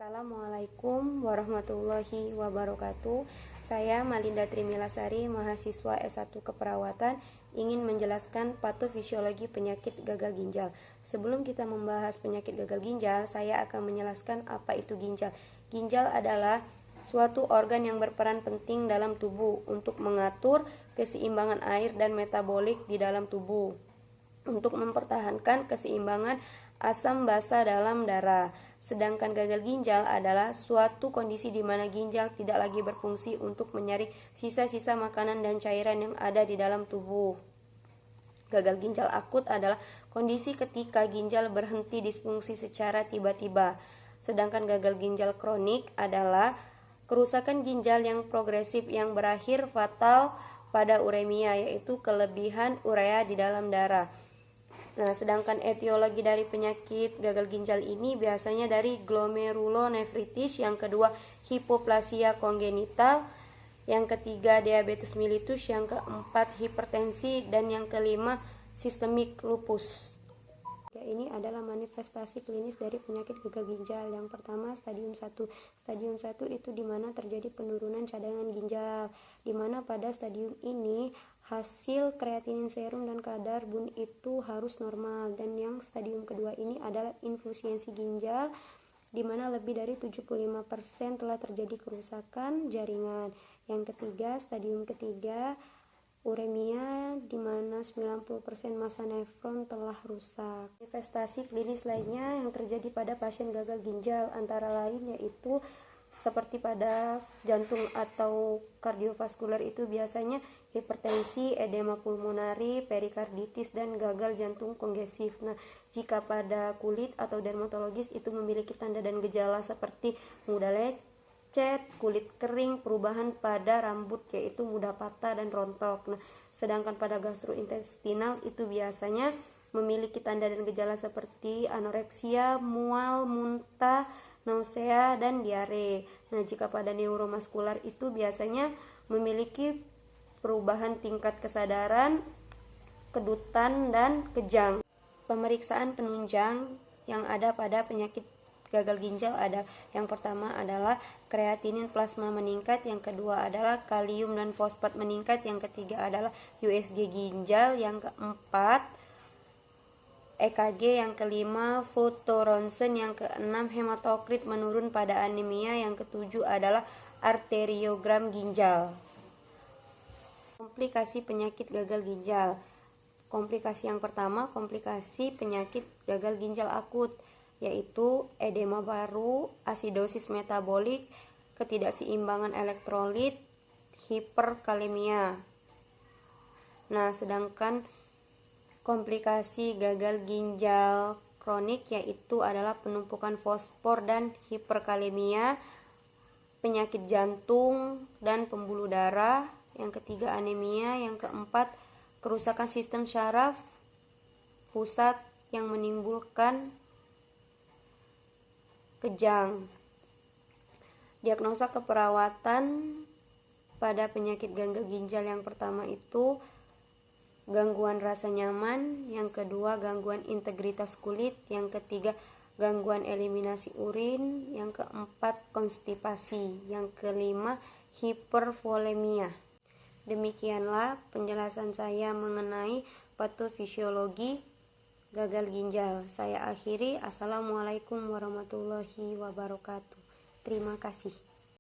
Assalamualaikum warahmatullahi wabarakatuh. Saya Malinda Trimilasari, mahasiswa S1 Keperawatan, ingin menjelaskan patofisiologi penyakit gagal ginjal. Sebelum kita membahas penyakit gagal ginjal, saya akan menjelaskan apa itu ginjal. Ginjal adalah suatu organ yang berperan penting dalam tubuh untuk mengatur keseimbangan air dan metabolik di dalam tubuh, untuk mempertahankan keseimbangan asam basa dalam darah. Sedangkan gagal ginjal adalah suatu kondisi di mana ginjal tidak lagi berfungsi untuk menyaring sisa-sisa makanan dan cairan yang ada di dalam tubuh. Gagal ginjal akut adalah kondisi ketika ginjal berhenti disfungsi secara tiba-tiba. Sedangkan gagal ginjal kronik adalah kerusakan ginjal yang progresif yang berakhir fatal pada uremia, yaitu kelebihan urea di dalam darah. Nah, sedangkan etiologi dari penyakit gagal ginjal ini biasanya dari glomerulonefritis, yang kedua hipoplasia kongenital, yang ketiga diabetes mellitus, yang keempat hipertensi, dan yang kelima sistemik lupus. Ini adalah manifestasi klinis dari penyakit gagal ginjal. Yang pertama, stadium 1. Stadium 1 itu di mana terjadi penurunan cadangan ginjal, di mana pada stadium ini hasil kreatinin serum dan kadar bun itu harus normal. Dan yang stadium kedua ini adalah infisiensi ginjal, di mana lebih dari 75% telah terjadi kerusakan jaringan. Yang ketiga, stadium ketiga, uremia, di mana 90% massa nefron telah rusak. Manifestasi klinis lainnya yang terjadi pada pasien gagal ginjal antara lain yaitu seperti pada jantung atau kardiovaskuler itu biasanya hipertensi, edema pulmonari, perikarditis, dan gagal jantung kongesif. Nah, jika pada kulit atau dermatologis itu memiliki tanda dan gejala seperti mudah lecet, kulit kering, perubahan pada rambut yaitu mudah patah dan rontok. Nah, sedangkan pada gastrointestinal itu biasanya memiliki tanda dan gejala seperti anoreksia, mual, muntah, nausea, dan diare. Nah, jika pada neuromuskular itu biasanya memiliki perubahan tingkat kesadaran, kedutan, dan kejang. Pemeriksaan penunjang yang ada pada penyakit gagal ginjal ada, yang pertama adalah kreatinin plasma meningkat, yang kedua adalah kalium dan fosfat meningkat, yang ketiga adalah USG ginjal, yang keempat EKG, yang kelima fotoronsen, yang keenam hematokrit menurun pada anemia, yang ketujuh adalah arteriogram ginjal. Komplikasi penyakit gagal ginjal. Komplikasi yang pertama, komplikasi penyakit gagal ginjal akut, yaitu edema paru, asidosis metabolik, ketidakseimbangan elektrolit, hiperkalemia. Nah, sedangkan komplikasi gagal ginjal kronik yaitu adalah penumpukan fosfor dan hiperkalemia, penyakit jantung dan pembuluh darah, yang ketiga anemia, yang keempat kerusakan sistem syaraf pusat yang menimbulkan kejang. Diagnosa keperawatan pada penyakit gagal ginjal yang pertama itu gangguan rasa nyaman, yang kedua gangguan integritas kulit, yang ketiga gangguan eliminasi urin, yang keempat konstipasi, yang kelima hipervolemia. Demikianlah penjelasan saya mengenai patofisiologi gagal ginjal. Saya akhiri. Assalamualaikum warahmatullahi wabarakatuh. Terima kasih.